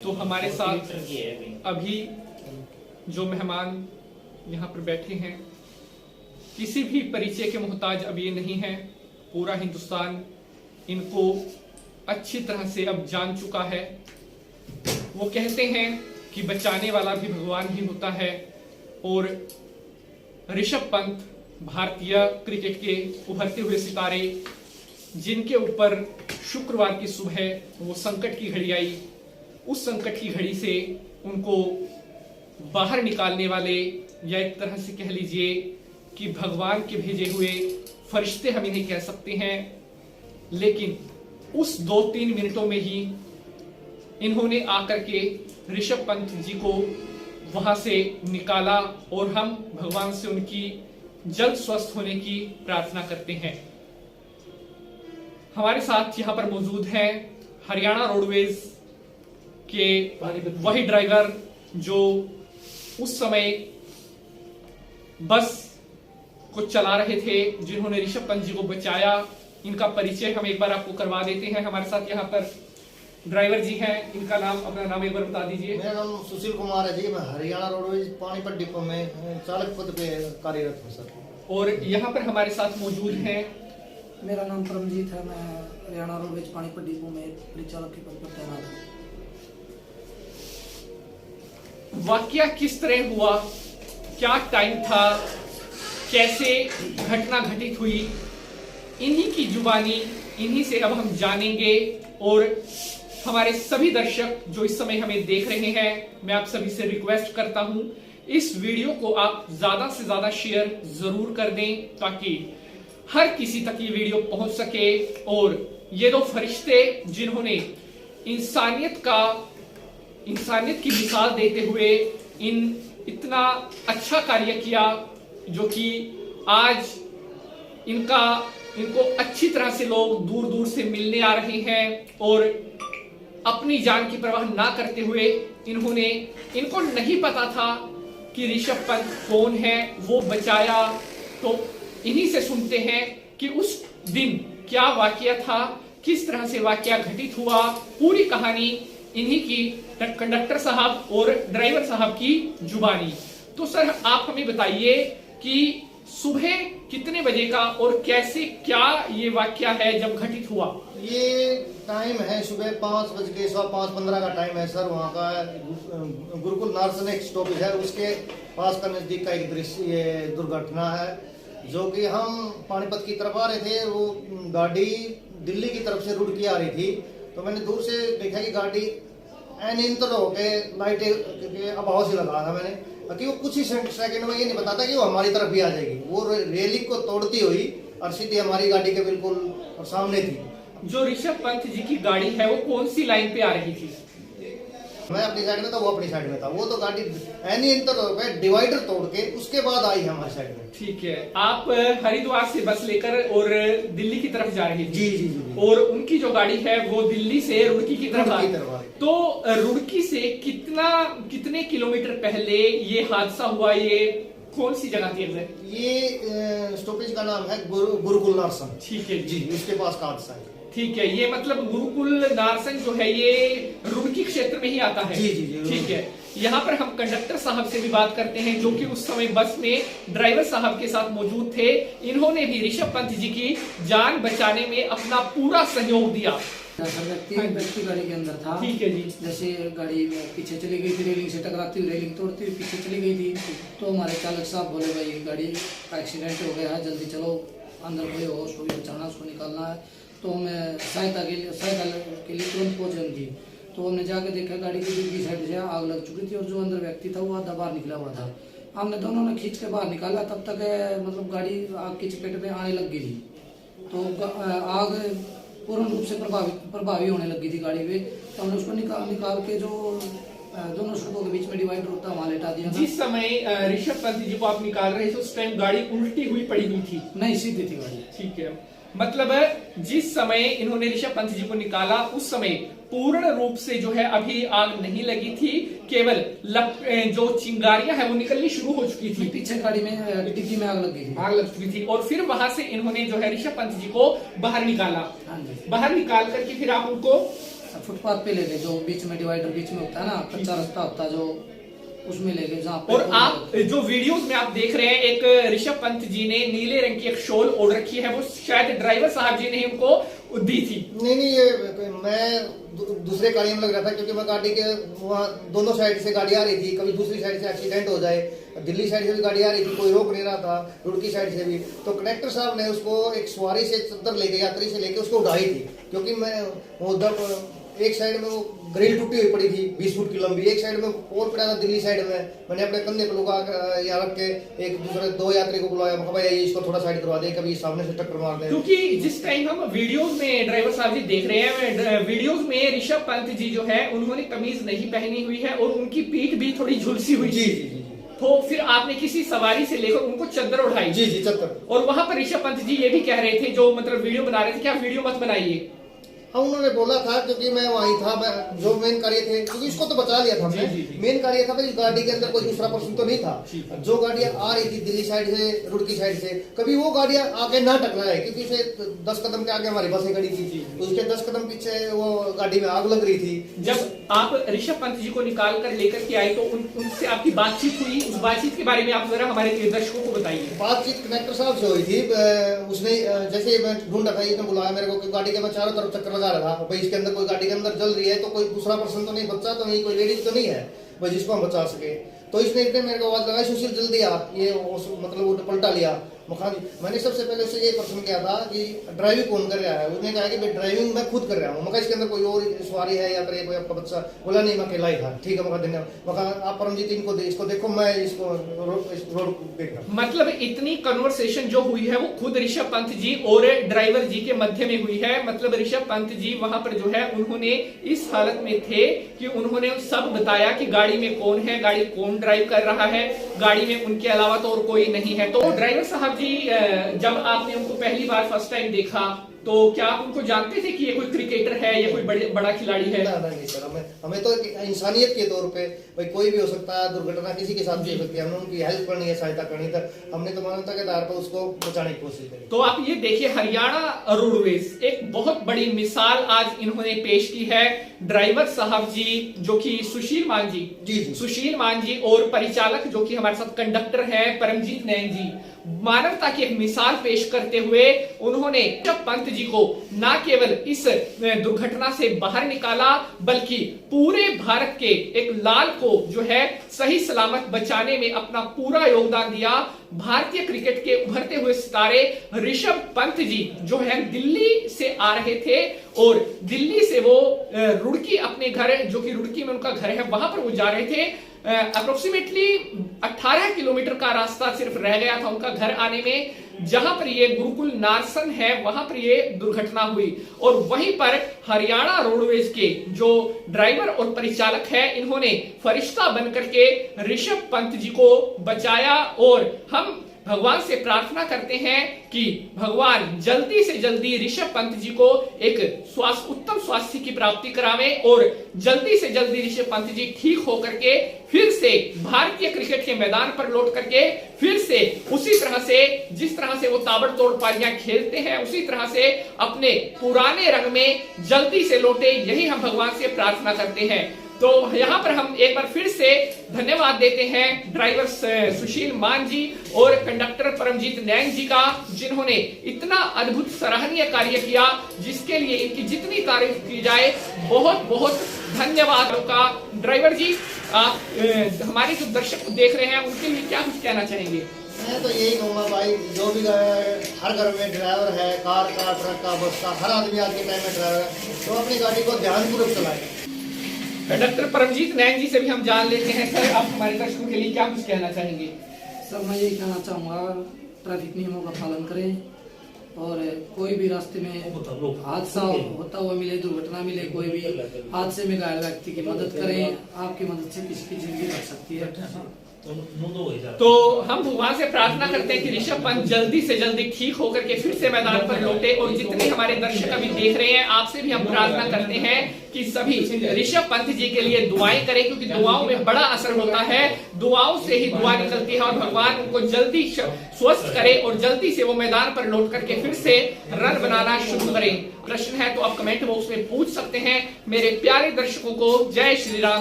तो हमारे साथ अभी जो मेहमान यहाँ पर बैठे हैं किसी भी परिचय के मोहताज अब ये नहीं है। पूरा हिंदुस्तान इनको अच्छी तरह से अब जान चुका है। वो कहते हैं कि बचाने वाला भी भगवान ही होता है और ऋषभ पंत भारतीय क्रिकेट के उभरते हुए सितारे, जिनके ऊपर शुक्रवार की सुबह वो संकट की घड़ी आई, उस संकट की घड़ी से उनको बाहर निकालने वाले, या एक तरह से कह लीजिए कि भगवान के भेजे हुए फरिश्ते हम इन्हें कह सकते हैं। लेकिन उस 2-3 मिनटों में ही इन्होंने आकर के ऋषभ पंत जी को वहां से निकाला और हम भगवान से उनकी जल्द स्वस्थ होने की प्रार्थना करते हैं। हमारे साथ यहाँ पर मौजूद हैं हरियाणा रोडवेज के वही ड्राइवर जो उस समय बस को चला रहे थे, जिन्होंने ऋषभ पंत जी को बचाया। इनका परिचय हम एक बार आपको करवा देते हैं। हमारे साथ यहाँ पर ड्राइवर जी हैं, इनका नाम, अपना नाम एक बार बता दीजिए। मेरा नाम सुशील कुमार है जी। मैं हरियाणा रोडवेज पानीपत डिपो में चालक पद पे कार्यरत हूँ सर। और यहाँ पर हमारे साथ मौजूद हैं, मेरा नाम परमजीत है। मैं हरियाणा रोडवेज पानीपत डिपो में परिचालक के पद पर तैनात हूँ। वाकया किस तरह हुआ, क्या टाइम था, कैसे घटना घटित हुई, इन्हीं की जुबानी, इन्हीं से अब हम जानेंगे। और हमारे सभी दर्शक जो इस समय हमें देख रहे हैं, मैं आप सभी से रिक्वेस्ट करता हूं इस वीडियो को आप ज्यादा से ज्यादा शेयर जरूर कर दें, ताकि हर किसी तक ये वीडियो पहुंच सके। और ये दो फरिश्ते जिन्होंने इंसानियत की मिसाल देते हुए इतना अच्छा कार्य किया, जो कि आज इनको अच्छी तरह से लोग दूर दूर से मिलने आ रहे हैं। और अपनी जान की परवाह ना करते हुए इनको नहीं पता था कि ऋषभ पंत कौन है, वो बचाया। तो इन्हीं से सुनते हैं कि उस दिन क्या वाकया था, किस तरह से वाकया घटित हुआ, पूरी कहानी इन्हीं की कंडक्टर साहब और ड्राइवर साहब की जुबानी। तो सर आप हमें बताइए कि सुबह कितने बजे का और कैसे क्या ये वाकया है जब घटित हुआ। ये टाइम है सुबह 5:15 का टाइम है सर। वहाँ का गुरुकुल नार्सन एक स्टॉपेज है, उसके पास का नजदीक का एक दृश्य, ये दुर्घटना है। जो कि हम पानीपत की तरफ आ रहे थे, वो गाड़ी दिल्ली की तरफ से रुड़की आ रही थी। तो मैंने दूर से देखा कि गाड़ी अनियंत्रित होके लाइट के अभाव से लगा था मैंने, कि वो कुछ ही सेकंड में ये नहीं बताता कि वो हमारी तरफ भी आ जाएगी। वो रेलिंग को तोड़ती हुई और सीधी हमारी गाड़ी के बिल्कुल सामने थी। जो ऋषभ पंत जी की गाड़ी है वो कौन सी लाइन पे आ रही थी? मैं अपनी साइड में था, वो अपनी साइड में था। वो तो गाड़ी अनियंत्रित होकर डिवाइडर तोड़ के उसके बाद आई हमारी साइड में। ठीक है, आप हरिद्वार से बस लेकर और दिल्ली की तरफ जा रही थी। जी जी जी। और उनकी जो गाड़ी है वो दिल्ली से रुड़की की तरफ आ रही। तो रुड़की से कितने किलोमीटर पहले ये हादसा हुआ, ये कौन सी जगह थी? ये स्टॉपेज का नाम है गुरुकुल नार्सन। ठीक है जी, उसके पास का हादसा है। ठीक है, ये मतलब गुरुकुल नार्सन जो है ये रुड़की क्षेत्र में ही आता है। जी जी जी। ठीक है, यहाँ पर हम कंडक्टर साहब से भी बात करते हैं, जो कि उस समय बस में ड्राइवर साहब के साथ मौजूद थे। इन्होंने भी ऋषभ पंत जी की जान बचाने में अपना पूरा सहयोग दिया। व्यक्ति गाड़ी के अंदर था। ठीक है जी। जैसे गाड़ी पीछे चली गई थी, रेलिंग से टकराती हुई, रेलिंग तोड़ती हुई पीछे चली गई थी। तो हमारे चालक साहब बोले, भाई गाड़ी का एक्सीडेंट हो गया है, जल्दी चलो, अंदर कोई हो, उसको भी बचाना, उसको निकालना है। तो हमें सहायता के लिए तुरंत पहुंचे उनकी। तो हमने जाके देखा गाड़ी की दूसरी साइड से आग लग चुकी थी और जो अंदर व्यक्ति था वो आधा बाहर निकला हुआ था। हमने दोनों ने खींच के बाहर निकाला, तब तक मतलब गाड़ी आग की चपेट में आने लग गई थी। तो आग पूर्ण रूप से प्रभावी होने लगी थी गाड़ी पे। तो हमने उसको निकाल के जो दोनों सड़कों के बीच में डिवाइडर होता है वहाँ लेटा दिया। जिस समय ऋषभ पंत जी को आप निकाल रहे थे उस टाइम गाड़ी उल्टी हुई पड़ी हुई थी? नहीं, सीधी थी गाड़ी। ठीक है, मतलब जिस समय इन्होंने ऋषभ पंत जी को निकाला उस समय पूर्ण रूप से जो है अभी आग नहीं लगी थी, केवल जो चिंगारियां है वो निकलनी शुरू हो चुकी थी। पीछे गाड़ी में डिग्गी में आग लग गई थी। आग लग चुकी थी और फिर वहां से इन्होंने जो है ऋषभ पंत जी को बाहर निकाला। बाहर निकाल करके फिर आप उनको फुटपाथ पे ले गए, जो बीच में डिवाइडर बीच में होता है ना, कच्चा रास्ता होता है जो, उसमें ले गए जहाँ पे। और आप जो वीडियोस में आप देख रहे हैं, एक ऋषभ पंत जी ने नीले रंग की एक शॉल ओढ़ रखी है, वो शायद ड्राइवर साहब जी ने उनको दी थी। नहीं, ये मैं दूसरे गाड़ी में लग रहा था, क्योंकि मैं गाड़ी के वहाँ दोनों साइड से गाड़ी आ रही थी, कभी दूसरी साइड से एक्सीडेंट हो जाए, दिल्ली साइड से भी गाड़ी आ रही थी, कोई रोक नहीं रहा था, रुड़की साइड से भी। तो कनेक्टर साहब ने उसको एक सवारी से चद्दर लेके, यात्री से लेके उसको उड़ाई थी, क्योंकि मैं उधर एक साइड में वो ग्रिल टूटी हुई पड़ी थी 20 फुट की लंबी, एक साइड में और पड़ा था दिल्ली साइड में। मैंने अपने कंधे पर लुका यहाँ रख के एक दूसरे 2 यात्री को बुलाया, भाई इसको थोड़ा साइड करवा दे, कभी सामने से टक्कर मार दे। क्योंकि जिस टाइम हम वीडियोस में ड्राइवर साहब जी देख रहे हैं, वीडियोस में ऋषभ पंत जी जो है उन्होंने कमीज नहीं पहनी हुई है और उनकी पीठ भी थोड़ी झुलसी हुई। जी जी जी। तो फिर आपने किसी सवारी से लेकर उनको चद्दर उठाई। जी जी, चद्दर। और वहां पर ऋषभ पंत जी ये भी कह रहे थे, जो मतलब वीडियो बना रहे थे, कि आप वीडियो मत बनाइए। हाँ, उन्होंने बोला था, क्योंकि मैं वहीं था, मैं जो मेन कार्य थे, क्योंकि इसको तो बचा लिया था हमने। मेन कार्य था भाई, गाड़ी के अंदर कोई दूसरा पर्सन तो नहीं था। जो गाड़ियां आ रही थी दिल्ली साइड से, रुड़की साइड से, कभी वो गाड़ियां आगे ना टकराए, क्योंकि उसे 10 कदम के आगे हमारी बसें खड़ी थी, उसके 10 कदम पीछे वो गाड़ी में आग लग रही थी। जब आप ऋषभ पंत जी को निकाल कर लेकर के आए तो उनसे आपकी बातचीत हुई, उस बातचीत के बारे में आप जरा हमारे दर्शकों को बताइए। बातचीत कनेक्टर साहब से हुई थी। उसने जैसे मैं ढूंढा था, इसने बुलाया मेरे को, गाड़ी के मैं चारों तरफ चक्कर लगा रहा था, भाई इसके अंदर कोई गाड़ी के अंदर जल रही है तो कोई दूसरा पर्सन तो नहीं, बच्चा तो नहीं, कोई लेडीज तो नहीं है भाई जिसको हम बचा सके। तो इसने इतने मेरे को आवाज लगाई, सुशील जल्दी आ, ये मतलब वो पलटा लिया मुखान। मैंने सबसे पहले उससे ये प्रश्न किया था कि ड्राइविंग कौन कर रहा है। उसने कहा कि भाई ड्राइविंग मैं खुद कर रहा हूँ। मगर इसके अंदर कोई और सवारी है या फिर कोई आपका बच्चा? बोला नहीं, मैं अकेला ही था। ठीक है, मगर धन्यवाद। मगर आप परमजीत इसको देखो, मैं इसको रोड देख रहा हूँ। मतलब इतनी कन्वर्सेशन जो हुई है वो खुद ऋषभ पंत जी और ड्राइवर जी के मध्य में हुई है। मतलब ऋषभ पंत जी वहां पर जो है उन्होंने इस हालत में थे कि उन्होंने सब बताया कि गाड़ी में कौन है, गाड़ी कौन ड्राइव कर रहा है, गाड़ी में उनके अलावा तो और कोई नहीं है। तो ड्राइवर साहब जी, जब आपने उनको पहली बार फर्स्ट टाइम देखा तो क्या आप उनको जानते थे कि ये कोई क्रिकेटर है या कोई बड़ा खिलाड़ी है? नहीं सर, हमें तो इंसानियत के तौर पे भाई कोई भी हो सकता है, दुर्घटना किसी के साथ भी हो सकती है, हमने उनकी हेल्प करनी है, सहायता करनी है, हमने तो मानवता के आधार पर उसको बचाने की कोशिश करी। तो आप ये देखिए, हरियाणा रोडवेज एक बहुत बड़ी मिसाल आज इन्होंने पेश की है। ड्राइवर साहब जी जो कि सुशील मान जी, सुशील मान जी, और परिचालक जो कि हमारे साथ कंडक्टर है परमजीत नैन जी, मानवता की एक मिसाल पेश करते हुए उन्होंने ऋषभ पंत जी को न केवल इस दुर्घटना से बाहर निकाला, बल्कि पूरे भारत के एक लाल को जो है सही सलामत बचाने में अपना पूरा योगदान दिया। भारतीय क्रिकेट के उभरते हुए सितारे ऋषभ पंत जी जो है दिल्ली से आ रहे थे और दिल्ली से वो रुड़की अपने घर, जो कि रुड़की में उनका घर है, वहां पर वो जा रहे थे। अप्रोक्सीमेटली 18 किलोमीटर का रास्ता सिर्फ रह गया था उनका घर आने में, जहां पर ये गुरुकुल नारसन है वहां पर ये दुर्घटना हुई। और वहीं पर हरियाणा रोडवेज के जो ड्राइवर और परिचालक है, इन्होंने फरिश्ता बनकर के ऋषभ पंत जी को बचाया। और हम भगवान से प्रार्थना करते हैं कि भगवान जल्दी से जल्दी ऋषभ पंत जी को एक उत्तम स्वास्थ्य की प्राप्ति करावे और जल्दी से जल्दी ऋषभ पंत जी ठीक होकर के फिर से भारतीय क्रिकेट के मैदान पर लौट करके फिर से उसी तरह से, जिस तरह से वो ताबड़तोड़ पारियां खेलते हैं, उसी तरह से अपने पुराने रंग में जल्दी से लौटे, यही हम भगवान से प्रार्थना करते हैं। तो यहाँ पर हम एक बार फिर से धन्यवाद देते हैं ड्राइवर सुशील मान जी और कंडक्टर परमजीत नैन जी का, जिन्होंने इतना अद्भुत सराहनीय कार्य किया, जिसके लिए इनकी जितनी तारीफ की जाए बहुत बहुत धन्यवाद का। ड्राइवर जी, आप हमारे जो दर्शक देख रहे हैं उनके लिए क्या कुछ कहना चाहेंगे? मैं तो यही कहूँगा भाई, जो भी हर घर में ड्राइवर है, कार का, ट्रक का, बस का, हर आदमी आज के टाइम में ड्राइवर है, तो अपनी गाड़ी को ध्यानपूर्वक चलाए। कंडक्टर परमजीत नैन जी से भी हम जान लेते हैं। सर, आप हमारे दर्शकों के लिए क्या कुछ कहना चाहेंगे? सर, मैं यही कहना चाहूँगा, ट्रैफिक नियमों का पालन करें और कोई भी रास्ते में हादसा होता हुआ मिले, दुर्घटना मिले, कोई भी हादसे में घायल व्यक्ति की मदद करें। आपकी मदद से किसी की जिंदगी बच सकती है। तो हम भगवान से प्रार्थना करते हैं कि ऋषभ पंत जल्दी से जल्दी ठीक होकर के फिर से मैदान पर लौटे। और जितने हमारे दर्शक अभी देख रहे हैं, आपसे भी हम प्रार्थना करते हैं कि कि सभी ऋषभ पंत जी के लिए दुआएं करें, क्योंकि दुआओं में बड़ा असर होता है। दुआओं से ही दुआ निकलती है और भगवान उनको जल्दी स्वस्थ करे और जल्दी से वो मैदान पर लौट करके फिर से रन बनाना शुरू करें। प्रश्न है तो आप कमेंट बॉक्स में पूछ सकते हैं। मेरे प्यारे दर्शकों को जय श्री राम।